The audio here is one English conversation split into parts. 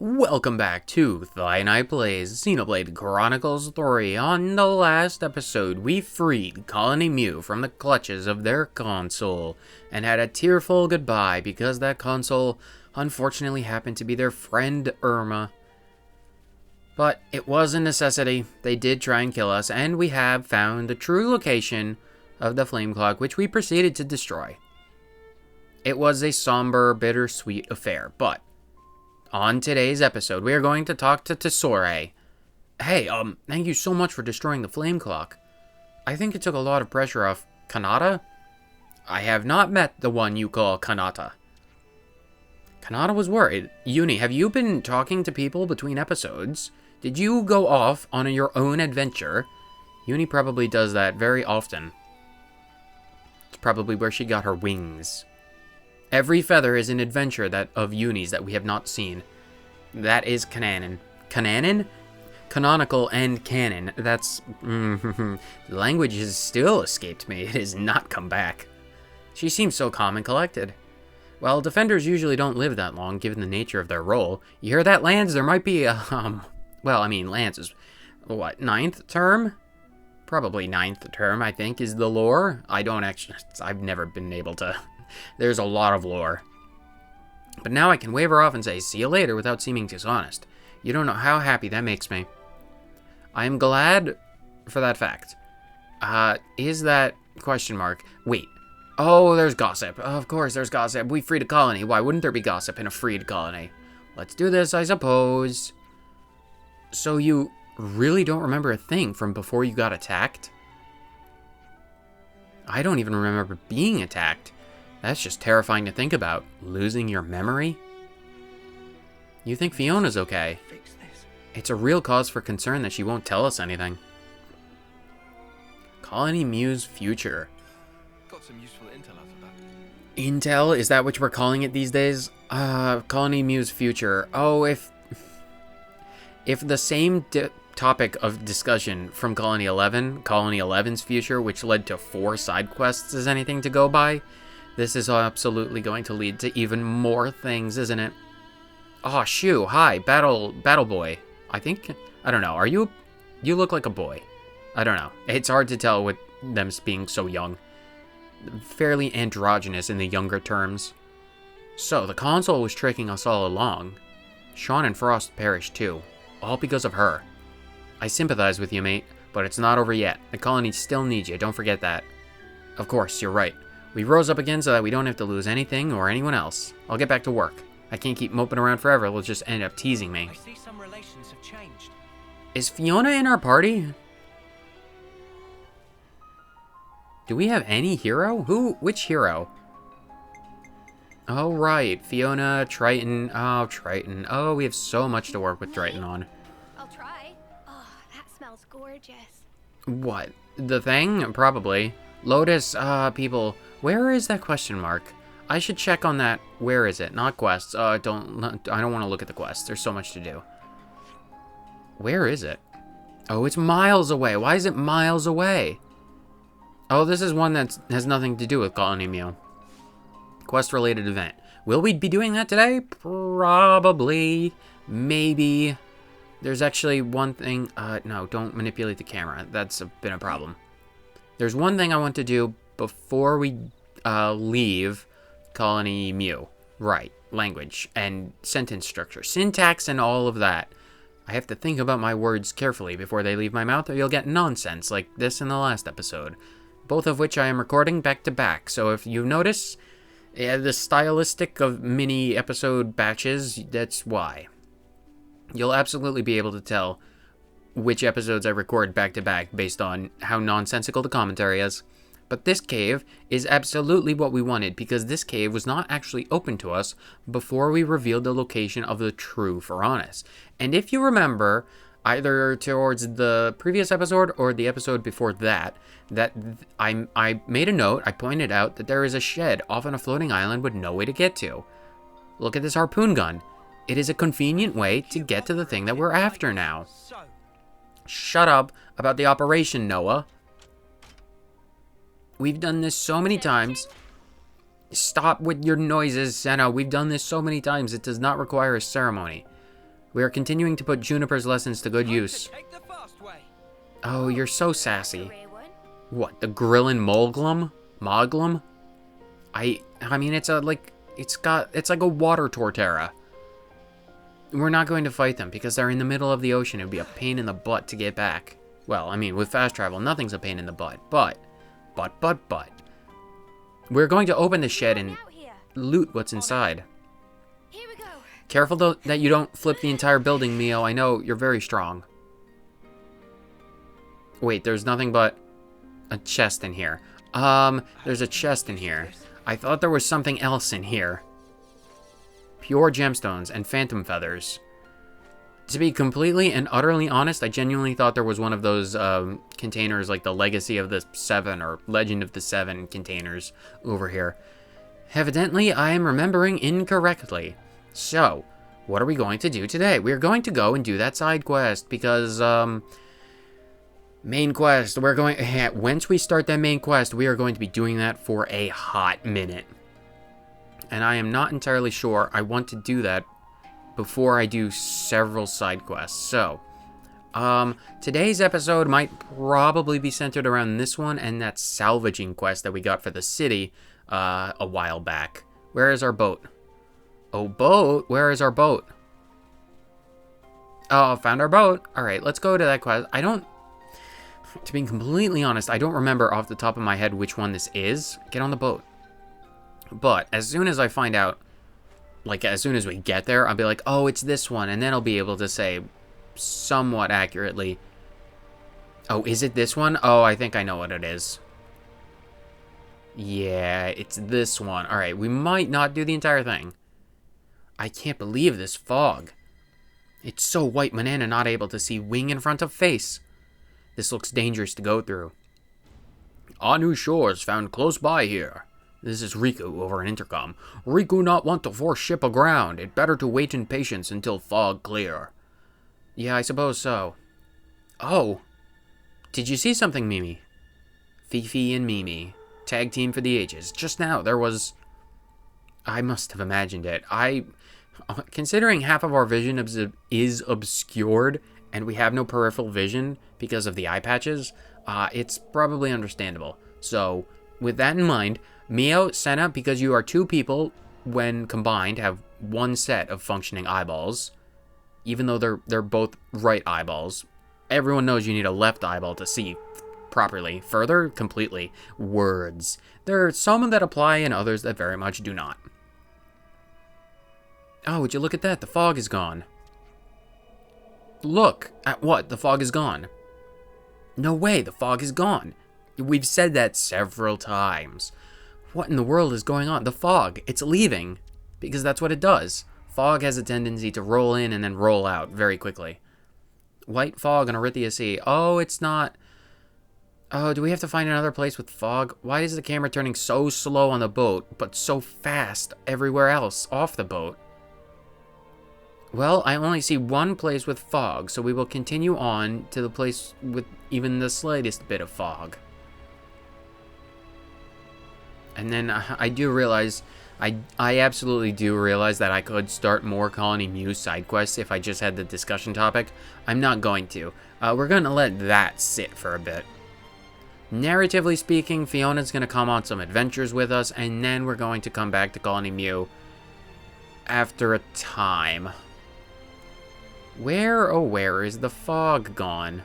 Welcome back to Thy Night Plays Xenoblade Chronicles 3. On the last episode, we freed Colony Mew from the clutches of their console, and had a tearful goodbye because that console unfortunately happened to be their friend Irma. But it was a necessity. They did try and kill us, and we have found the true location of the flame clock, which we proceeded to destroy. It was a somber, bittersweet affair, but on today's episode, we are going to talk to Tesore. Hey, thank you so much for destroying the flame clock. I think it took a lot of pressure off Kanata. I have not met the one you call Kanata. Kanata was worried. Uni, have you been talking to people between episodes? Did you go off on your own adventure? Uni probably does that very often. It's probably where she got her wings. Every feather is an adventure of Uni's that we have not seen. That is canon. Canon? Canonical and canon. That's... the language has still escaped me. It has not come back. She seems so calm and collected. Well, defenders usually don't live that long, given the nature of their role. You hear that, Lance? There might be a, well, I mean, Lance is, what, 9th term? Probably 9th term, I think, is the lore. I've never been able to... There's a lot of lore. But now I can wave her off and say, see you later, without seeming dishonest. You don't know how happy that makes me. I am glad for that fact. Is that... question mark. Wait. Oh, there's gossip. Of course there's gossip. We freed a colony. Why wouldn't there be gossip in a freed colony? Let's do this, I suppose. So you really don't remember a thing from before you got attacked? I don't even remember being attacked. That's just terrifying to think about. Losing your memory? You think Fiona's okay? It's a real cause for concern that she won't tell us anything. Colony Mew's future. Got some useful intel out of that. Intel? Is that what we're calling it these days? Colony Mew's future. Oh, if the same topic of discussion from Colony 11, Colony 11's future, which led to 4 side quests, is anything to go by, this is absolutely going to lead to even more things, isn't it? Oh, shoo, hi, Battle Boy. I don't know, you look like a boy. I don't know. It's hard to tell with them being so young. Fairly androgynous in the younger terms. So, the console was tricking us all along. Sean and Frost perished too, all because of her. I sympathize with you, mate, but it's not over yet. The colony still needs you, don't forget that. Of course, you're right. We rose up again so that we don't have to lose anything or anyone else. I'll get back to work. I can't keep moping around forever, they'll just end up teasing me. I see some relations have changed. Is Fiona in our party? Do we have any hero? Which hero? Oh, right. Fiona, Triton. Oh, Triton. Oh, we have so much to work with Triton on. I'll try. Oh, that smells gorgeous. What? The thing? Probably. Lotus, people. Where is that question mark? I should check on that. Where is it? Not quests. I don't want to look at the quests. There's so much to do. Where is it? Oh, it's miles away. Why is it miles away? Oh, this is one that has nothing to do with Colony Mew. Quest-related event. Will we be doing that today? Probably. Maybe. There's actually one thing. No, don't manipulate the camera. That's been a problem. There's one thing I want to do before we leave Colony Mew. Right. Language and sentence structure. Syntax and all of that. I have to think about my words carefully before they leave my mouth, or you'll get nonsense like this in the last episode. Both of which I am recording back to back. So if you notice the stylistic of mini episode batches, that's why. You'll absolutely be able to tell which episodes I record back to back based on how nonsensical the commentary is. But this cave is absolutely what we wanted, because this cave was not actually open to us before we revealed the location of the true Pharaonis. And if you remember, either towards the previous episode or the episode before that I made a note, I pointed out that there is a shed off on a floating island with no way to get to. Look at this harpoon gun. It is a convenient way to get to the thing that we're after now. Shut up about the operation, Noah. We've done this so many times. Stop with your noises, Senna. We've done this so many times. It does not require a ceremony. We are continuing to put Juniper's lessons to good use. Take the fast way. Oh, you're so sassy. Rare one. What, the Grillin Moglum? Moglum? I mean, it's like a water torterra. We're not going to fight them because they're in the middle of the ocean. It would be a pain in the butt to get back. Well, I mean, with fast travel, nothing's a pain in the butt. But. We're going to open the shed and Out here. loot what's inside. Here we go. Careful though that you don't flip the entire building, Mio. I know you're very strong. Wait, there's nothing but a chest in here. There's a chest in here. I thought there was something else in here. Pure gemstones and phantom feathers. To be completely and utterly honest, I genuinely thought there was one of those containers like the Legacy of the Seven or Legend of the Seven containers over here. Evidently, I am remembering incorrectly. So, what are we going to do today? We're going to go and do that side quest because, main quest, we're going, once we start that main quest, we are going to be doing that for a hot minute. And I am not entirely sure I want to do that before I do several side quests. So, today's episode might probably be centered around this one and that salvaging quest that we got for the city, a while back. Where is our boat? Oh, boat? Where is our boat? Oh, found our boat. Alright, let's go to that quest. To be completely honest, I don't remember off the top of my head which one this is. Get on the boat. But, as soon as I find out, like, as soon as we get there, I'll be like, oh, it's this one. And then I'll be able to say, somewhat accurately, oh, is it this one? Oh, I think I know what it is. Yeah, it's this one. Alright, we might not do the entire thing. I can't believe this fog. It's so white, Manana not able to see wing in front of face. This looks dangerous to go through. Our new shores found close by here. This is Riku over an intercom. Riku not want to force ship aground. It better to wait in patience until fog clear. Yeah, I suppose so. Oh. Did you see something, Mimi? Fifi and Mimi. Tag team for the ages. Just now, there was... I must have imagined it. Considering half of our vision is obscured, and we have no peripheral vision because of the eye patches, it's probably understandable. So, with that in mind, Mio, Senna, because you are two people, when combined, have one set of functioning eyeballs. Even though they're both right eyeballs. Everyone knows you need a left eyeball to see properly. Further, completely. Words. There are some that apply and others that very much do not. Oh, would you look at that? The fog is gone. Look at what? The fog is gone. No way, the fog is gone. We've said that several times. What in the world is going on? The fog, it's leaving. Because that's what it does. Fog has a tendency to roll in and then roll out very quickly. White fog on Arithia Sea. Oh, it's not... Oh, do we have to find another place with fog? Why is the camera turning so slow on the boat, but so fast everywhere else off the boat? Well, I only see one place with fog, so we will continue on to the place with even the slightest bit of fog. And then I do realize, I absolutely do realize that I could start more Colony Muse side quests if I just had the discussion topic. I'm not going to. We're going to let that sit for a bit. Narratively speaking, Fiona's going to come on some adventures with us, and then we're going to come back to Colony Mew after a time. Where, oh where is the fog gone?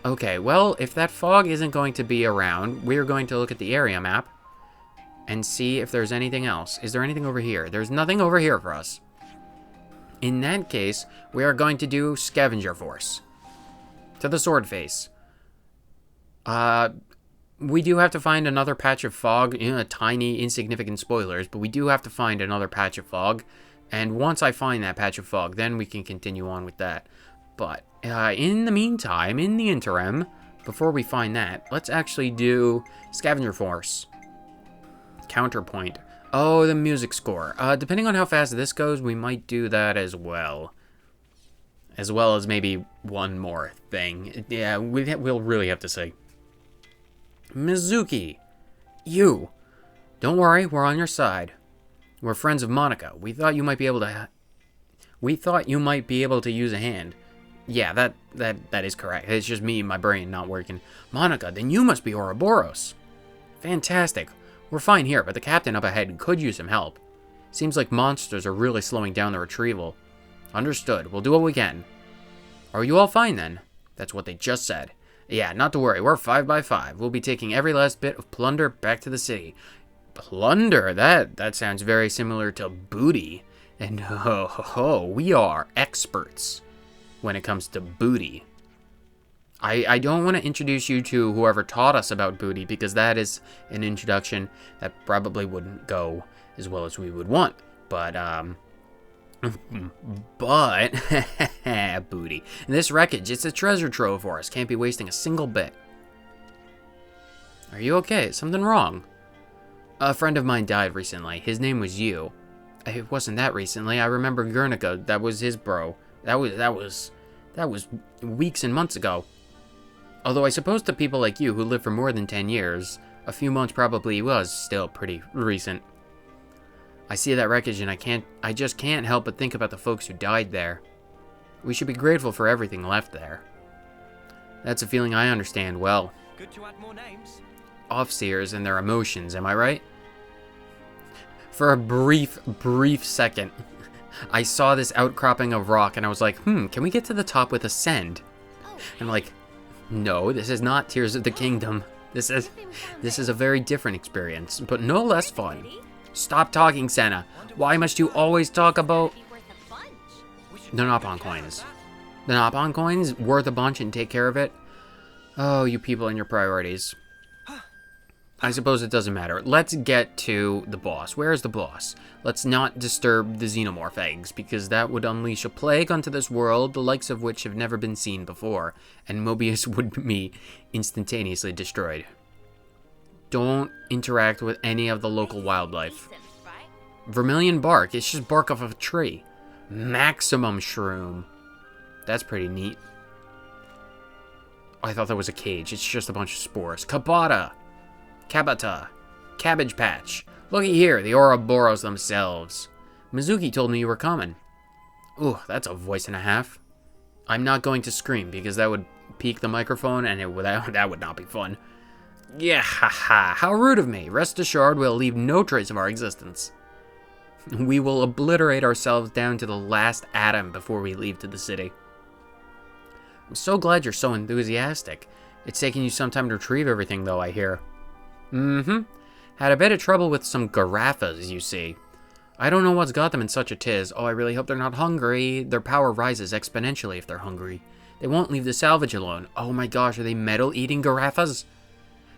Okay, well, if that fog isn't going to be around, we're going to look at the area map and see if there's anything else. Is there anything over here? There's nothing over here for us. In that case, we are going to do Scavenger Force to the Sword Face. We do have to find another patch of fog, tiny, insignificant spoilers, but we do have to find another patch of fog. And once I find that patch of fog, then we can continue on with that. But in the meantime, in the interim, before we find that, let's actually do Scavenger Force. Counterpoint. Oh, the music score. Depending on how fast this goes, we might do that as well. As well as maybe one more thing. Yeah, we'll really have to see. Mizuki. You. Don't worry, we're on your side. We're friends of Monica. We thought you might be able to... We thought you might be able to use a hand. Yeah, that is correct. It's just me, my brain not working. Monica, then you must be Ouroboros. Fantastic. We're fine here, but the captain up ahead could use some help. Seems like monsters are really slowing down the retrieval. Understood. We'll do what we can. Are you all fine then? That's what they just said. Yeah, not to worry. We're 5 by 5. We'll be taking every last bit of plunder back to the city. Plunder? That sounds very similar to booty. And we are experts when it comes to booty. I don't want to introduce you to whoever taught us about booty, because that is an introduction that probably wouldn't go as well as we would want. But, booty. And this wreckage, it's a treasure trove for us. Can't be wasting a single bit. Are you okay? Is something wrong? A friend of mine died recently. His name was Yu. It wasn't that recently. I remember Guernica. That was his bro. That was weeks and months ago. Although I suppose to people like you who live for more than 10 years, a few months probably was still pretty recent. I see that wreckage and I just can't help but think about the folks who died there. We should be grateful for everything left there. That's a feeling I understand well. Good to add more names. Offseers and their emotions, am I right? For a brief second, I saw this outcropping of rock and I was like, can we get to the top with ascend? And I'm like, no, this is not Tears of the Kingdom. This is a very different experience, but no less fun. Stop talking, Senna. Why must you always talk about... The Nopon coins. The Nopon coins, worth a bunch and take care of it? Oh, you people and your priorities. I suppose it doesn't matter. Let's get to the boss. Where is the boss? Let's not disturb the xenomorph eggs, because that would unleash a plague onto this world, the likes of which have never been seen before, and Mobius would be instantaneously destroyed. Don't interact with any of the local wildlife. Vermilion bark, it's just bark off of a tree. Maximum shroom. That's pretty neat. I thought that was a cage. It's just a bunch of spores. Kabata. Cabbage Patch. Looky here, the Ouroboros themselves. Mizuki told me you were coming. Ooh, that's a voice and a half. I'm not going to scream because that would peak the microphone and that would not be fun. Yeah, haha, how rude of me. Rest assured we'll leave no trace of our existence. We will obliterate ourselves down to the last atom before we leave to the city. I'm so glad you're so enthusiastic. It's taking you some time to retrieve everything though, I hear. Had a bit of trouble with some giraffes, you see. I don't know what's got them in such a tiz. Oh, I really hope they're not hungry. Their power rises exponentially if they're hungry. They won't leave the salvage alone. Oh my gosh, are they metal-eating giraffes?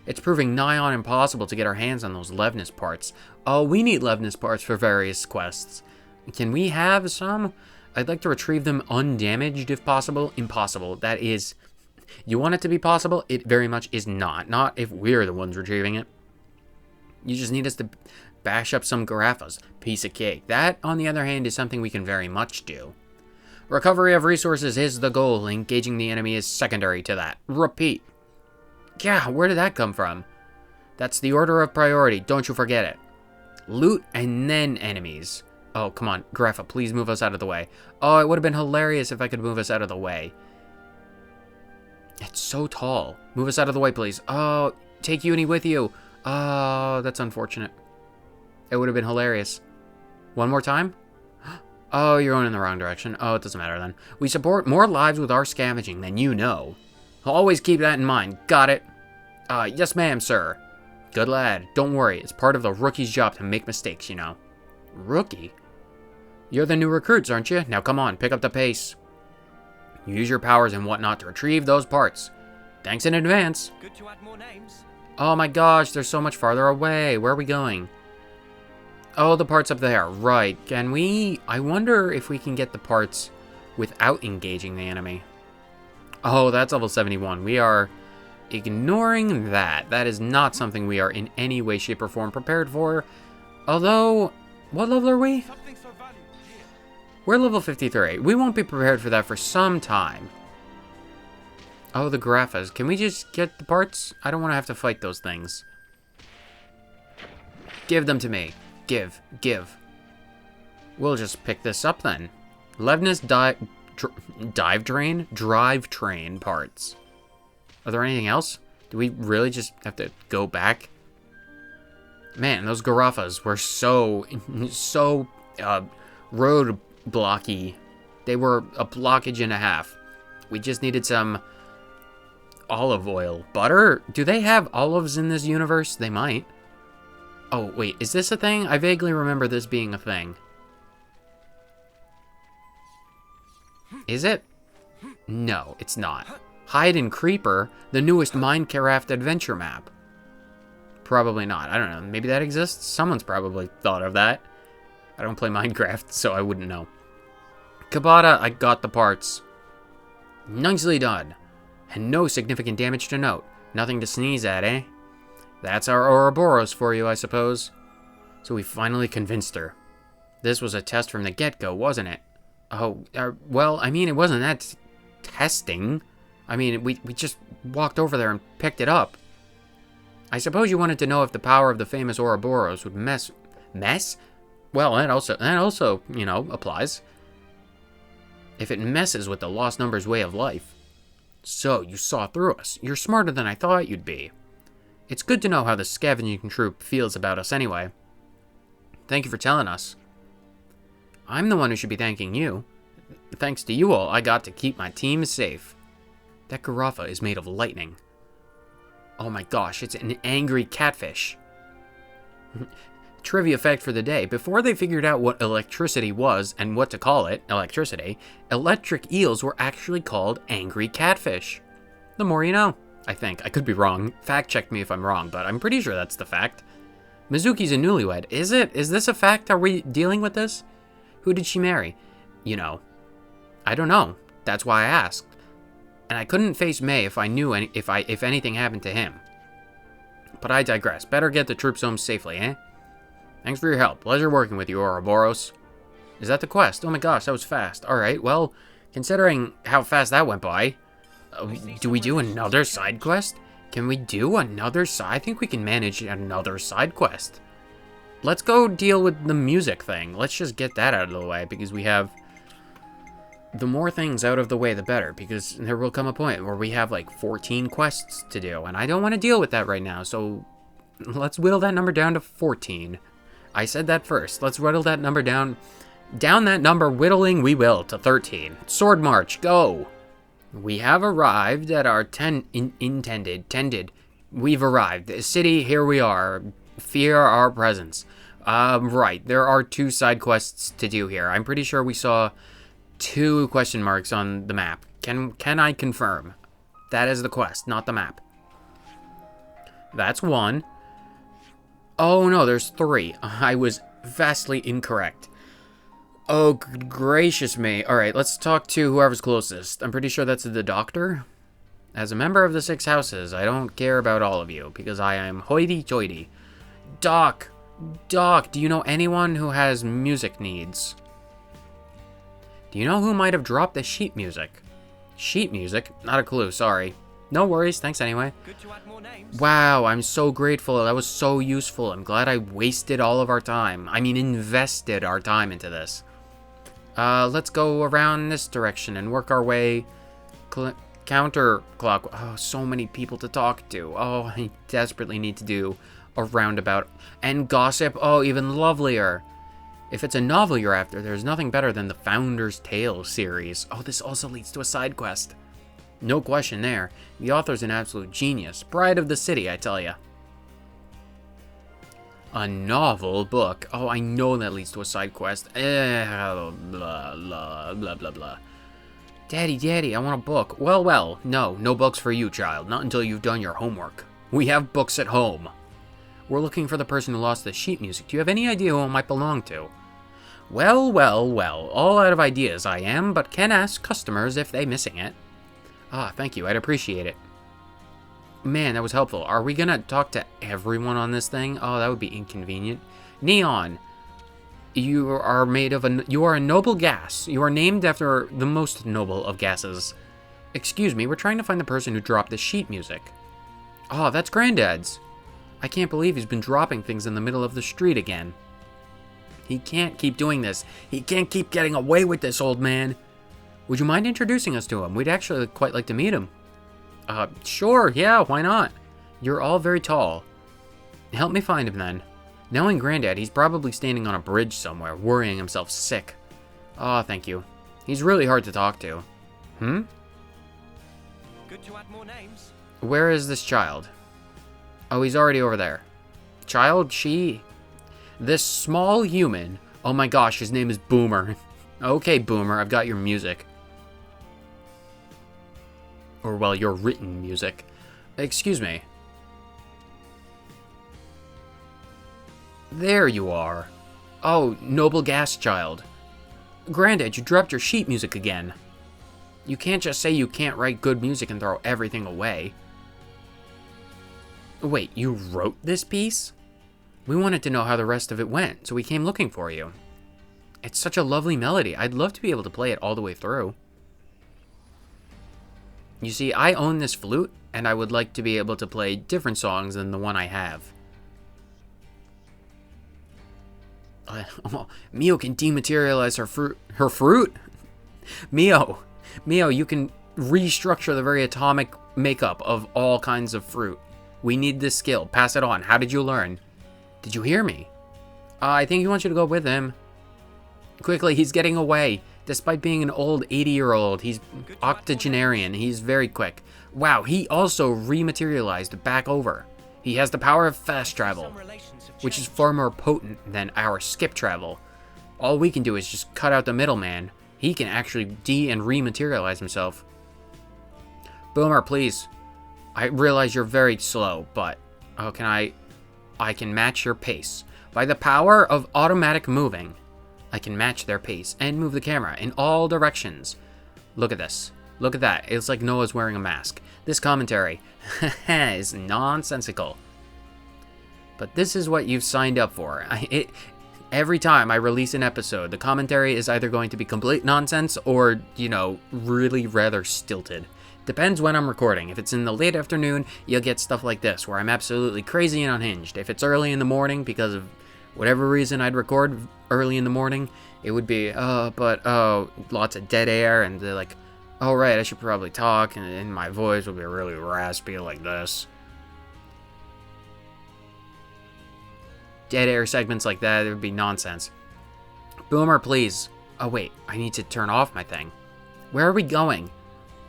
It's proving nigh on impossible to get our hands on those Levnis parts. Oh, we need Levnis parts for various quests. Can we have some? I'd like to retrieve them undamaged if possible. Impossible. That is... You want it to be possible? It very much is not. Not if we're the ones retrieving it. You just need us to bash up some giraffes. Piece of cake. That, on the other hand, is something we can very much do. Recovery of resources is the goal. Engaging the enemy is secondary to that. Repeat. Yeah, where did that come from? That's the order of priority. Don't you forget it. Loot and then enemies. Oh, come on. Giraffe, please move us out of the way. Oh, it would have been hilarious if I could move us out of the way. It's so tall. Move us out of the way, please. Oh, take Uni with you. Oh, that's unfortunate. It would have been hilarious. One more time? Oh, you're going in the wrong direction. Oh, it doesn't matter then. We support more lives with our scavenging than you know. Always keep that in mind. Got it? Yes ma'am, sir. Good lad. Don't worry. It's part of the rookie's job to make mistakes, you know. Rookie? You're the new recruits, aren't you? Now come on, pick up the pace. Use your powers and whatnot to retrieve those parts. Thanks in advance. Good to add more names. Oh my gosh, they're so much farther away. Where are we going? Oh, the parts up there. Right. Can we... I wonder if we can get the parts without engaging the enemy. Oh, that's level 71. We are ignoring that. That is not something we are in any way, shape, or form prepared for. Although, what level are we? Something so valuable here. We're level 53. We won't be prepared for that for some time. Oh, the giraffes. Can we just get the parts? I don't want to have to fight those things. Give them to me. Give. We'll just pick this up then. Levness drivetrain parts. Are there anything else? Do we really just have to go back? Man, those garafas were so road blocky. They were a blockage and a half. We just needed some olive oil. Butter? Do they have olives in this universe? They might. Oh, wait, is this a thing? I vaguely remember this being a thing. Is it? No, it's not. Hide and Creeper, the newest Minecraft adventure map. Probably not. I don't know. Maybe that exists? Someone's probably thought of that. I don't play Minecraft, so I wouldn't know. Kabata, I got the parts. Nicely done. And no significant damage to note. Nothing to sneeze at, eh? That's our Ouroboros for you, I suppose. So we finally convinced her. This was a test from the get-go, wasn't it? Oh, well, I mean, it wasn't that testing. I mean, we just walked over there and picked it up. I suppose you wanted to know if the power of the famous Ouroboros would mess? Well, that also, you know, applies. If it messes with the Lost Numbers way of life. So, you saw through us. You're smarter than I thought you'd be. It's good to know how the scavenging troop feels about us anyway. Thank you for telling us. I'm the one who should be thanking you. Thanks to you all, I got to keep my team safe. That Carafa is made of lightning. Oh my gosh, it's an angry catfish. Trivia fact for the day. Before they figured out what electricity was and what to call it, electricity, electric eels were actually called angry catfish. The more you know. I think. I could be wrong. Fact check me if I'm wrong, but I'm pretty sure that's the fact. Mizuki's a newlywed. Is it? Is this a fact? Are we dealing with this? Who did she marry? You know. I don't know. That's why I asked. And I couldn't face May if I knew if anything happened to him. But I digress. Better get the troops home safely, eh? Thanks for your help. Pleasure working with you, Ouroboros. Is that the quest? Oh my gosh, that was fast. Alright, well, considering how fast that went by... do we do another side quest? Can we do another side? I think we can manage another side quest. Let's go deal with the music thing. Let's just get that out of the way, because we have... the more things out of the way, the better, because there will come a point where we have like 14 quests to do, and I don't want to deal with that right now, so let's whittle that number down to 14. I said that first. Let's whittle that number down. Down that number, whittling we will, to 13. Sword March, go! We have arrived at our intended. We've arrived. The city, here we are. Fear our presence. Right, there are 2 side quests to do here. I'm pretty sure we saw 2 question marks on the map. Can I confirm? That is the quest, not the map. That's 1. Oh no, there's 3. I was vastly incorrect. Oh, good gracious me. Alright, let's talk to whoever's closest. I'm pretty sure that's the doctor. As a member of the 6 houses, I don't care about all of you, because I am hoity-toity. Doc, do you know anyone who has music needs? Do you know who might have dropped the sheet music? Sheet music? Not a clue, sorry. No worries, thanks anyway. Good to add more names. Wow, I'm so grateful. That was so useful. I'm glad I wasted all of our time. I mean, invested our time into this. Let's go around this direction and work our way counterclockwise. Oh, so many people to talk to. Oh, I desperately need to do a roundabout. And gossip. Oh, even lovelier. If it's a novel you're after, there's nothing better than the Founder's Tale series. Oh, this also leads to a side quest. No question there. The author's an absolute genius. Pride of the city, I tell ya. A novel book. Oh, I know that leads to a side quest. Blah, blah, blah, blah, blah. Daddy, I want a book. Well, no books for you, child. Not until you've done your homework. We have books at home. We're looking for the person who lost the sheet music. Do you have any idea who it might belong to? Well, all out of ideas I am, but can ask customers if they're missing it. Ah, thank you, I'd appreciate it. Man, that was helpful. Are we gonna talk to everyone on this thing? Oh, that would be inconvenient. Neon, you are a noble gas. You are named after the most noble of gases. Excuse me, we're trying to find the person who dropped the sheet music. Oh, that's Granddad's. I can't believe he's been dropping things in the middle of the street again. He can't keep doing this. He can't keep getting away with this, old man. Would you mind introducing us to him? We'd actually quite like to meet him. Sure, yeah, why not? You're all very tall. Help me find him then. Knowing Granddad, he's probably standing on a bridge somewhere, worrying himself sick. Oh, thank you. He's really hard to talk to. Good to add more names. Where is this child? Oh, he's already over there. Child? She? This small human. Oh my gosh, his name is Boomer. Okay, Boomer, I've got your music. Or, well, your written music. Excuse me. There you are. Oh, noble gas child. Granddad, you dropped your sheet music again. You can't just say you can't write good music and throw everything away. Wait, you wrote this piece? We wanted to know how the rest of it went, so we came looking for you. It's such a lovely melody. I'd love to be able to play it all the way through. You see, I own this flute, and I would like to be able to play different songs than the one I have. Mio can dematerialize her fruit. Her fruit? Mio, you can restructure the very atomic makeup of all kinds of fruit. We need this skill. Pass it on. How did you learn? Did you hear me? I think he wants you to go with him. Quickly, he's getting away. Despite being an old 80-year-old, he's octogenarian. He's very quick. Wow, he also rematerialized back over. He has the power of fast travel, which is far more potent than our skip travel. All we can do is just cut out the middleman. He can actually and rematerialize himself. Boomer, please. I realize you're very slow, but I can match your pace. By the power of automatic moving, I can match their pace and move the camera in all directions. Look at this. Look at that. It's like Noah's wearing a mask. This commentary is nonsensical. But this is what you've signed up for. Every time I release an episode, the commentary is either going to be complete nonsense or, really rather stilted. Depends when I'm recording. If it's in the late afternoon, you'll get stuff like this, where I'm absolutely crazy and unhinged. If it's early in the morning, because of whatever reason I'd record early in the morning, it would be, lots of dead air, and they're like, oh right, I should probably talk, and my voice will be really raspy like this. Dead air segments like that, it would be nonsense. Boomer, please. Oh wait, I need to turn off my thing. Where are we going?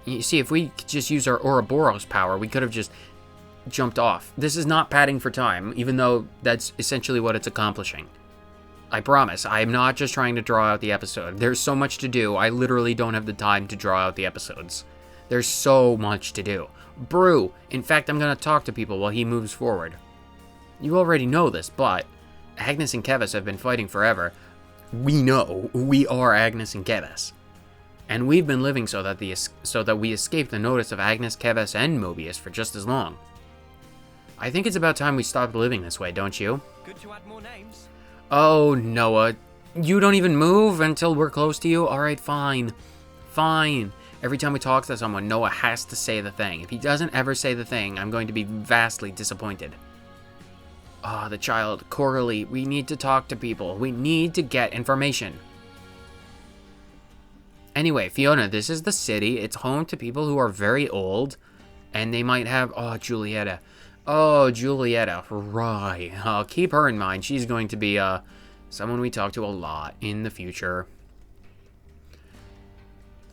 You see, if we could just use our Ouroboros power, we could have just jumped off. This is not padding for time, even though that's essentially what it's accomplishing. I promise, I am not just trying to draw out the episode. There's so much to do, I literally don't have the time to draw out the episodes. There's so much to do. Brew! In fact, I'm gonna talk to people while he moves forward. You already know this, but Agnes and Kevis have been fighting forever. We know we are Agnes and Kevis. And we've been living so that we escape the notice of Agnes, Kevis, and Mobius for just as long. I think it's about time we stopped living this way, don't you? Good to add more names. Oh, Noah. You don't even move until we're close to you? Alright, fine. Fine. Every time we talk to someone, Noah has to say the thing. If he doesn't ever say the thing, I'm going to be vastly disappointed. Ah, the child. Coralie, we need to talk to people. We need to get information. Anyway, Fiona, this is the city. It's home to people who are very old. And they might have... Oh, Julieta. Oh, Julieta. Right. Keep her in mind. She's going to be someone we talk to a lot in the future.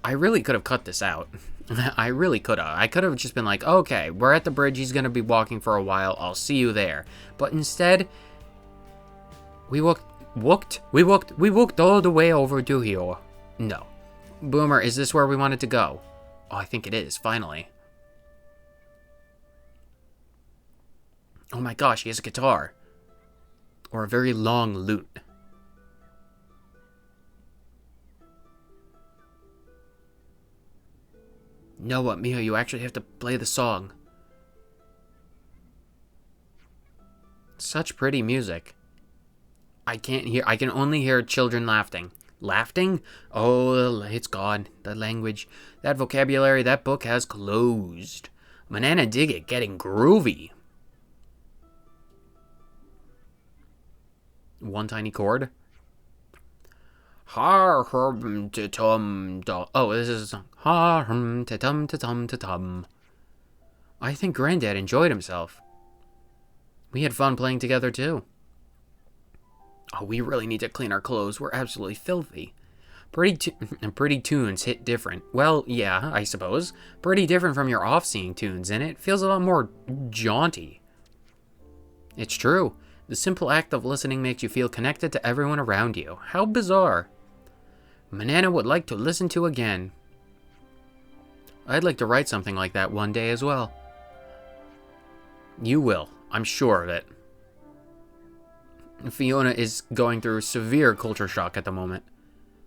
I really could have cut this out. I really could have. I could have just been like, okay, we're at the bridge. He's going to be walking for a while. I'll see you there. But instead, we walked all the way over to here. No. Boomer, is this where we wanted to go? Oh, I think it is, finally. Oh my gosh, he has a guitar. Or a very long lute. Noah, Mia, you actually have to play the song. Such pretty music. I can only hear children laughing. Laughing? Oh, it's gone. The language, that vocabulary, that book has closed. Banana dig it, getting groovy. One tiny chord. Har hum to tum dum. Oh, this is a song. Har hum to tum to tum to tum. I think Granddad enjoyed himself. We had fun playing together too. Oh, we really need to clean our clothes. We're absolutely filthy. Pretty tunes hit different. Well, yeah, I suppose. Pretty different from your off-scene tunes, and it feels a lot more jaunty. It's true. The simple act of listening makes you feel connected to everyone around you. How bizarre. Manana would like to listen to again. I'd like to write something like that one day as well. You will. I'm sure of it. Fiona is going through severe culture shock at the moment.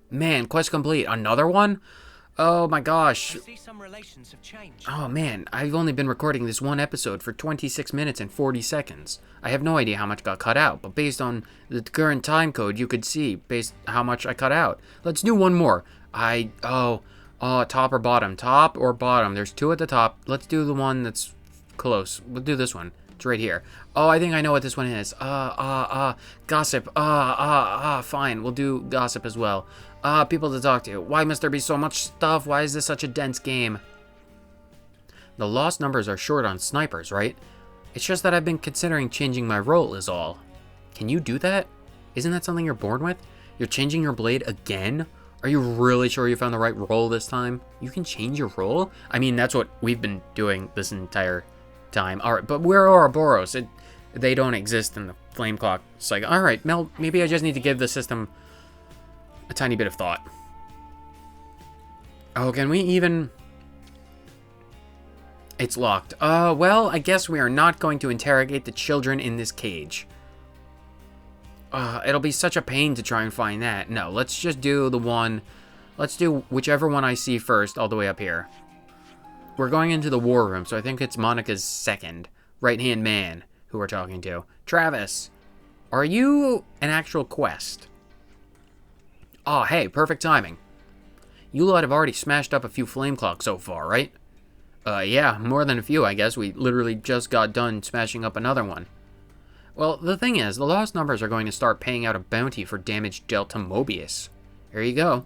Man, quest complete. Another one? Oh my gosh. I see some relations have changed. Oh man, I've only been recording this one episode for 26 minutes and 40 seconds. I have no idea how much got cut out, but based on the current time code, you could see based how much I cut out. Let's do one more. Top or bottom? Top or bottom? There's two at the top. Let's do the one that's close. We'll do this one. It's right here. Oh, I think I know what this one is. Gossip. Fine. We'll do gossip as well. People to talk to. Why must there be so much stuff? Why is this such a dense game? The lost numbers are short on snipers, right? It's just that I've been considering changing my role is all. Can you do that? Isn't that something you're born with? You're changing your blade again? Are you really sure you found the right role this time? You can change your role? I mean, that's what we've been doing this entire time. Alright, but where are Ouroboros? They don't exist in the flame clock cycle. Alright, Mel, maybe I just need to give the system a tiny bit of thought. Oh, can we even... It's locked. Well, I guess we are not going to interrogate the children in this cage. It'll be such a pain to try and find that. No, let's just do the one... Let's do whichever one I see first, all the way up here. We're going into the war room, so I think it's Monica's second right-hand man who we're talking to. Travis, are you an actual quest? Oh, hey, perfect timing. You lot have already smashed up a few flame clocks so far, right? Yeah, more than a few, I guess. We literally just got done smashing up another one. Well, the thing is, the lost numbers are going to start paying out a bounty for damage dealt to Mobius. Here you go.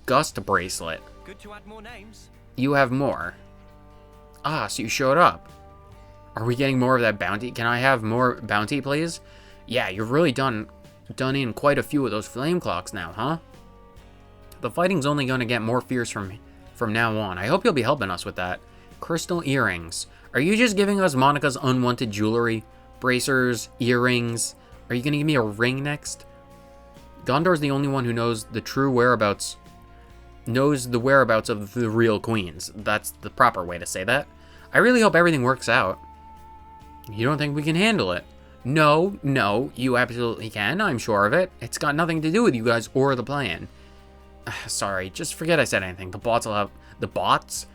Gust bracelet. Good to add more names. You have more. Ah, so you showed up. Are we getting more of that bounty? Can I have more bounty, please? Yeah, you've really done in quite a few of those flame clocks now, huh? The fighting's only going to get more fierce from now on. I hope you'll be helping us with that. Crystal earrings. Are you just giving us Monica's unwanted jewelry? Bracers, earrings. Are you going to give me a ring next? Gondor's the only one who knows the true whereabouts. Knows the whereabouts of the real queens. That's the proper way to say that. I really hope everything works out. You don't think we can handle it? No, you absolutely can. I'm sure of it. It's got nothing to do with you guys or the plan. Sorry, just forget I said anything. The bots will have... The bots?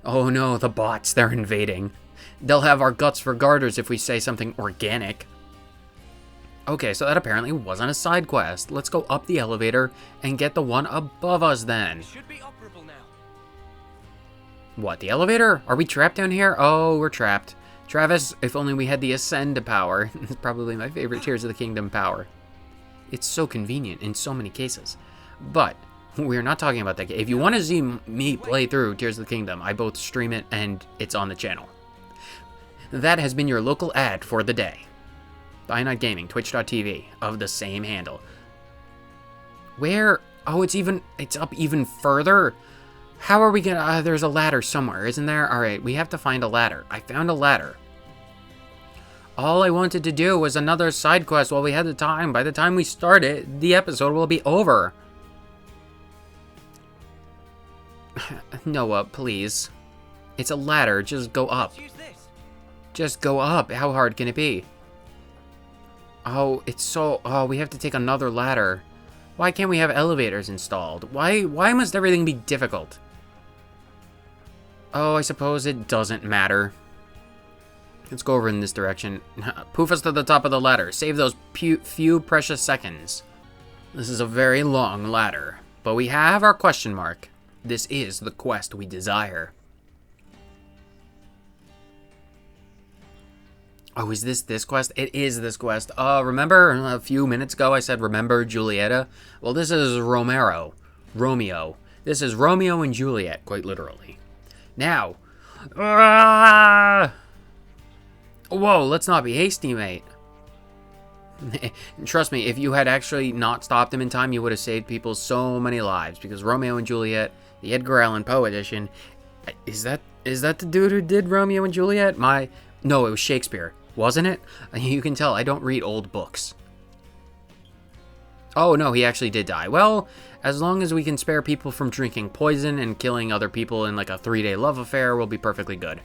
Oh no, the bots. They're invading. They'll have our guts for garters if we say something organic. Okay, so that apparently wasn't a side quest. Let's go up the elevator and get the one above us then. It should be operable now. What, the elevator? Are we trapped down here? Oh, we're trapped. Travis, if only we had the ascend power. It's probably my favorite Tears of the Kingdom power. It's so convenient in so many cases. But we're not talking about that. If you want to see me play through Tears of the Kingdom, I both stream it and it's on the channel. That has been your local ad for the day. Cyanide Gaming, twitch.tv, of the same handle. Where? Oh, it's up even further? How are we gonna... there's a ladder somewhere, isn't there? Alright, we have to find a ladder. I found a ladder. All I wanted to do was another side quest while we had the time. By the time we start it, the episode will be over. Noah, please. It's a ladder, just go up. Let's use this. Just go up. How hard can it be? Oh, it's so... Oh, we have to take another ladder. Why can't we have elevators installed? Why must everything be difficult? Oh, I suppose it doesn't matter. Let's go over in this direction. Poof us to the top of the ladder. Save those few precious seconds. This is a very long ladder. But we have our question mark. This is the quest we desire. Oh, is this quest? It is this quest. Remember a few minutes ago I said remember Julieta? Well, this is Romeo. This is Romeo and Juliet, quite literally. Now, whoa, let's not be hasty, mate. Trust me, if you had actually not stopped him in time, you would have saved people so many lives, because Romeo and Juliet, the Edgar Allan Poe edition, is that the dude who did Romeo and Juliet? No, it was Shakespeare, wasn't it? You can tell I don't read old books. Oh no, he actually did die. Well, as long as we can spare people from drinking poison and killing other people in like a 3-day love affair, we'll be perfectly good.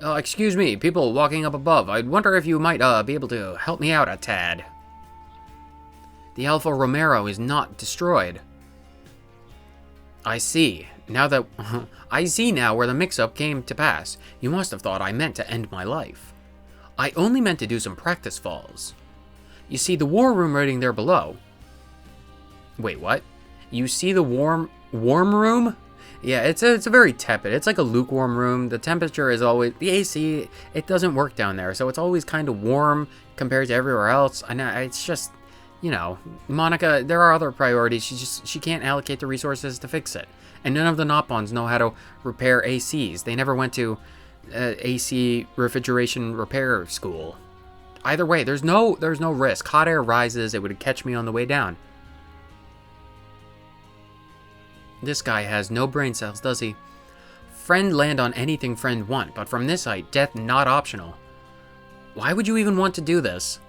Excuse me, people walking up above. I'd wonder if you might be able to help me out a tad. The Alfa Romero is not destroyed. I see. I see now where the mix-up came to pass. You must have thought I meant to end my life. I only meant to do some practice falls. You see the war room rating there below. Wait, what? You see the warm room? Yeah, it's a very tepid. It's like a lukewarm room. The temperature is always, the AC, it doesn't work down there, so it's always kind of warm compared to everywhere else. And it's just, you know, Monica, there are other priorities. She can't allocate the resources to fix it. And none of the Nopons know how to repair ACs. They never went to AC refrigeration repair school. Either way, there's no risk. Hot air rises, it would catch me on the way down. This guy has no brain cells, does he? Friend land on anything friend want, but from this height, death not optional. Why would you even want to do this?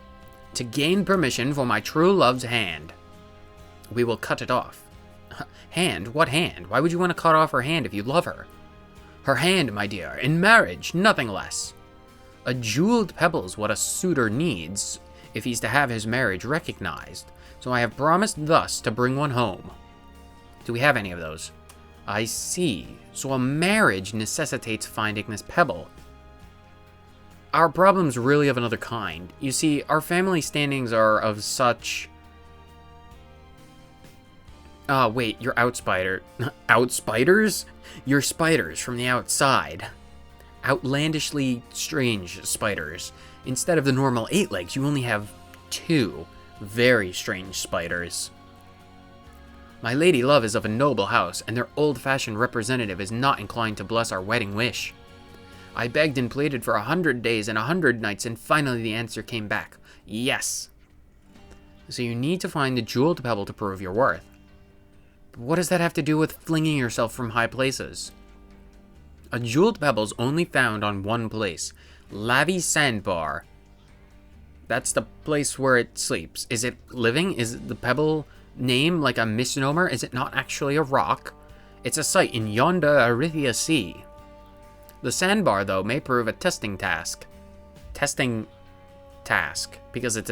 To gain permission for my true love's hand. We will cut it off. Hand? What hand? Why would you want to cut off her hand if you love her? Her hand, my dear, in marriage, nothing less. A jeweled pebble's what a suitor needs if he's to have his marriage recognized, so I have promised thus to bring one home. Do we have any of those? I see. So a marriage necessitates finding this pebble. Our problem's really of another kind. You see, our family standings are of such... wait, you're outspider. Outspiders? You're spiders from the outside. Outlandishly strange spiders. Instead of the normal 8 legs, you only have 2 very strange spiders. My lady love is of a noble house, and their old-fashioned representative is not inclined to bless our wedding wish. I begged and pleaded for 100 days and 100 nights, and finally the answer came back. Yes. So you need to find the jeweled pebble to prove your worth. But what does that have to do with flinging yourself from high places? A jeweled pebble's only found on one place. Lavi Sandbar. That's the place where it sleeps. Is it living? Is the pebble name like a misnomer? Is it not actually a rock? It's a site in yonder Arithia Sea. The sandbar, though, may prove a testing task. Because it's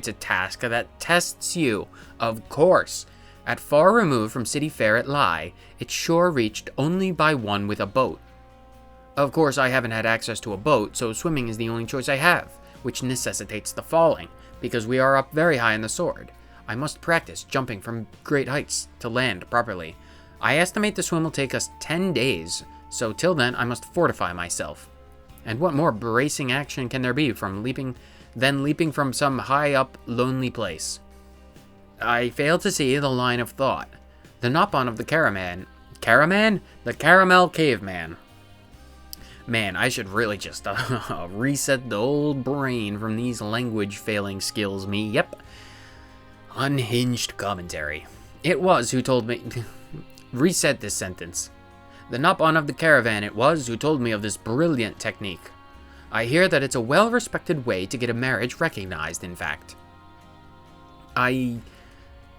a task that tests you, of course. At far remove from city fair it lie, its shore reached only by one with a boat. Of course, I haven't had access to a boat, so swimming is the only choice I have, which necessitates the falling, because we are up very high in the sword. I must practice jumping from great heights to land properly. I estimate the swim will take us 10 days, so till then I must fortify myself. And what more bracing action can there be from leaping from some high up, lonely place? I fail to see the line of thought. The Nopon of the Caraman? The Caramel Caveman. Man, I should really just reset the old brain from these language-failing skills me. Yep. Unhinged commentary. It was who told me... Reset this sentence. The Nopon of the Caravan it was who told me of this brilliant technique. I hear that it's a well-respected way to get a marriage recognized, in fact.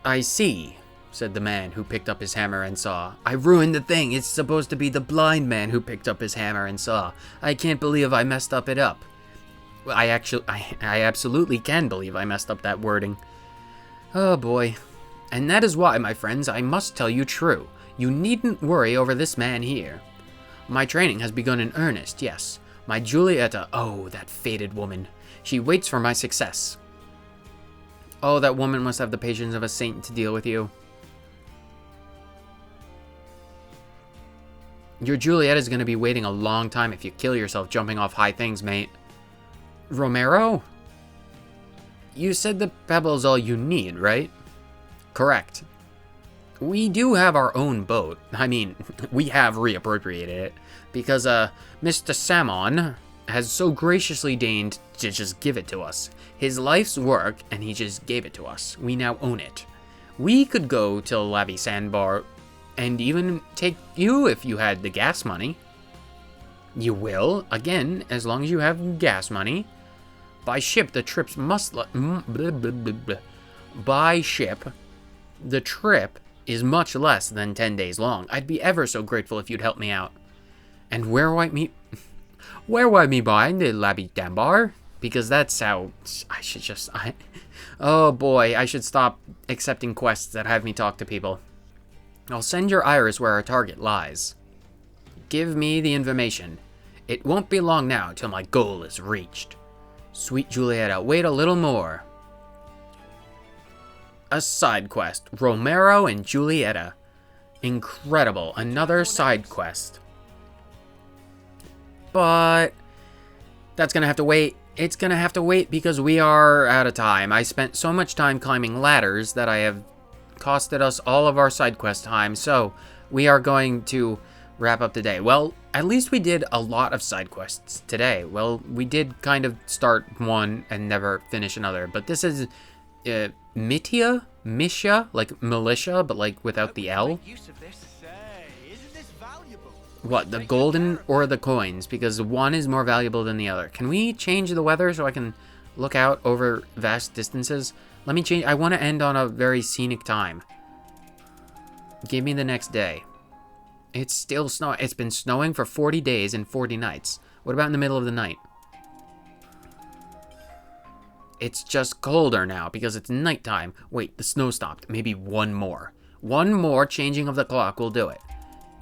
I see, said the man who picked up his hammer and saw. I ruined the thing. It's supposed to be the blind man who picked up his hammer and saw. I can't believe I messed it up. I absolutely can believe I messed up that wording. Oh boy. And that is why, my friends, I must tell you true. You needn't worry over this man here. My training has begun in earnest, yes. My Julieta, oh, that fated woman. She waits for my success. Oh, that woman must have the patience of a saint to deal with you. Your Juliet is going to be waiting a long time if you kill yourself jumping off high things, mate. Romero? You said the pebble's all you need, right? Correct. We do have our own boat. I mean, we have reappropriated it because Mr. Salmon has so graciously deigned to just give it to us. His life's work, and he just gave it to us. We now own it. We could go to Labby Sandbar and even take you if you had the gas money. You will, again, as long as you have gas money. By ship, the trips must... By ship, the trip is much less than 10 days long. I'd be ever so grateful if you'd help me out. And where might me bind the Labby Dambar? Because that's how I should just... Oh boy, I should stop accepting quests that have me talk to people. I'll send your iris where our target lies. Give me the information. It won't be long now till my goal is reached. Sweet Julieta, wait a little more. A side quest. Romero and Julieta. Incredible. Another side quest. But that's gonna have to wait. It's gonna have to wait because we are out of time. I spent so much time climbing ladders that I have costed us all of our side quest time. So we are going to wrap up today. Well, at least we did a lot of side quests today. Well, we did kind of start one and never finish another. But this is Misha, like militia, but like without the L. What, the golden or the coins? Because one is more valuable than the other. Can we change the weather so I can look out over vast distances? Let me change. I want to end on a very scenic time. Give me the next day. It's still snowing. It's been snowing for 40 days and 40 nights. What about in the middle of the night? It's just colder now because it's nighttime. Wait, the snow stopped. Maybe one more. One more changing of the clock will do it.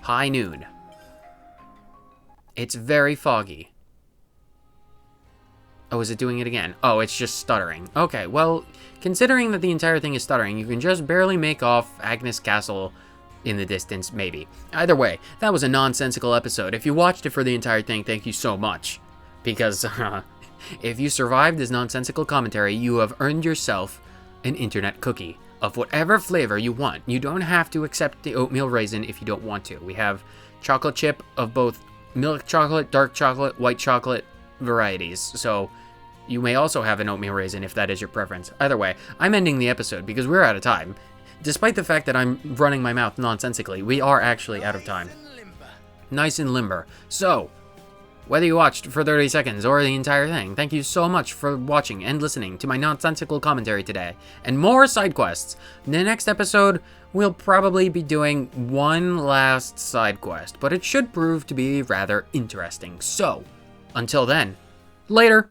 High noon. It's very foggy. Oh, is it doing it again? Oh, it's just stuttering. Okay, well, considering that the entire thing is stuttering, you can just barely make off Agnes Castle in the distance, maybe. Either way, that was a nonsensical episode. If you watched it for the entire thing, thank you so much. Because, if you survived this nonsensical commentary, you have earned yourself an internet cookie of whatever flavor you want. You don't have to accept the oatmeal raisin if you don't want to. We have chocolate chip of both milk chocolate, dark chocolate, white chocolate varieties. So you may also have an oatmeal raisin if that is your preference. Either way, I'm ending the episode because we're out of time. Despite the fact that I'm running my mouth nonsensically, we are actually out of time. Nice and limber. So, whether you watched for 30 seconds or the entire thing, thank you so much for watching and listening to my nonsensical commentary today. And more side quests. In the next episode, we'll probably be doing one last side quest, but it should prove to be rather interesting. So, until then, later!